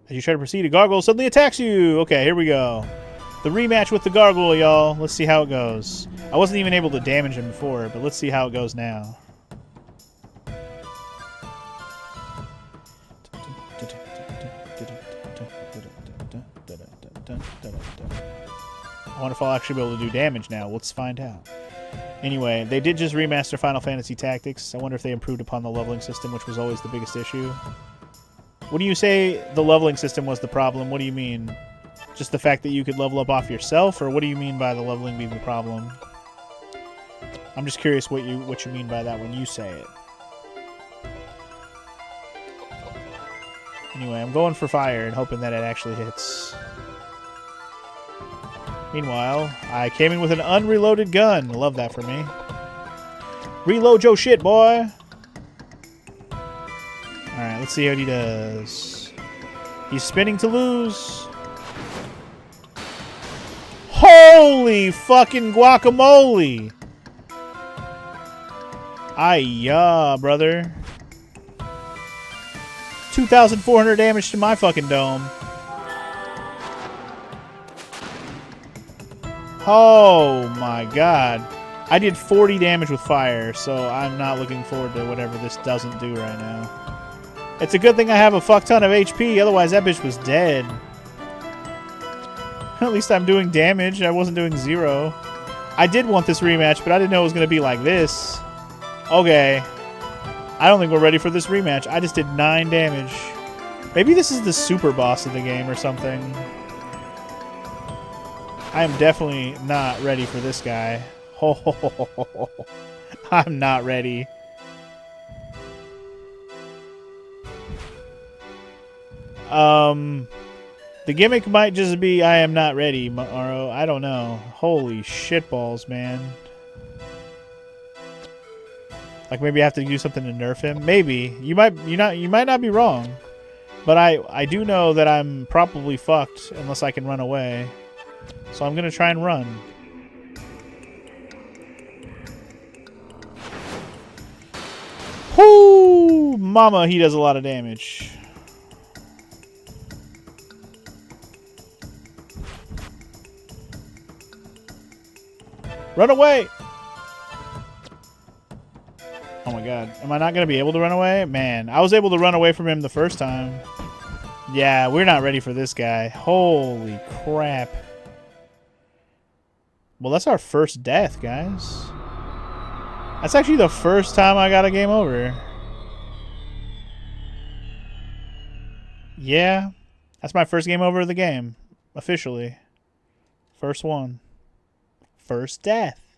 As you try to proceed, a gargoyle suddenly attacks you. Okay, here we go. The rematch with the gargoyle, y'all. Let's see how it goes. I wasn't even able to damage him before, but let's see how it goes now. I wonder if I'll actually be able to do damage now. Let's find out. Anyway, they did just remaster Final Fantasy Tactics. I wonder if they improved upon the leveling system, which was always the biggest issue. What do you say the leveling system was the problem? What do you mean? Just the fact that you could level up off yourself, or what do you mean by the leveling being the problem? I'm just curious what you mean by that when you say it. Anyway, I'm going for fire and hoping that it actually hits. Meanwhile, I came in with an unreloaded gun. Love that for me. Reload your shit, boy! Alright, let's see what he does. He's spinning to lose. Holy fucking guacamole! Ay-ya, brother. 2,400 damage to my fucking dome. Oh my god. I did 40 damage with fire, so I'm not looking forward to whatever this doesn't do right now. It's a good thing I have a fuck ton of HP, otherwise that bitch was dead. At least I'm doing damage. I wasn't doing 0. I did want this rematch, but I didn't know it was going to be like this. Okay. I don't think we're ready for this rematch. I just did 9 damage. Maybe this is the super boss of the game or something. I am definitely not ready for this guy. Oh, I'm not ready. The gimmick might just be I am not ready, or I don't know. Holy shitballs, man. Like maybe I have to do something to nerf him. Maybe you might not be wrong, but I do know that I'm probably fucked unless I can run away. So I'm gonna try and run. Whoo! Mama, he does a lot of damage. Run away! Oh my god. Am I not going to be able to run away? Man, I was able to run away from him the first time. Yeah, we're not ready for this guy. Holy crap. Well, that's our first death, guys. That's actually the first time I got a game over. Yeah. That's my first game over of the game. Officially. First one. First death.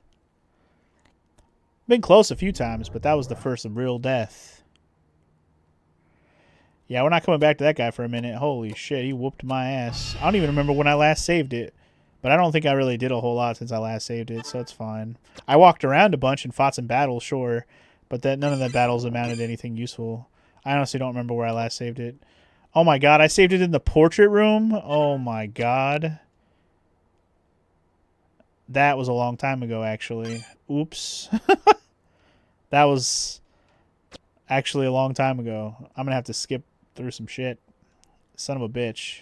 Been close a few times, but that was the first real death. Yeah, we're not coming back to that guy for a minute. Holy shit, he whooped my ass. I don't even remember when I last saved it. But I don't think I really did a whole lot since I last saved it, so it's fine. I walked around a bunch and fought some battles, sure. But none of the battles amounted to anything useful. I honestly don't remember where I last saved it. Oh my god, I saved it in the portrait room? Oh my god. That was a long time ago, actually. Oops. That was actually a long time ago. I'm gonna have to skip through some shit. Son of a bitch.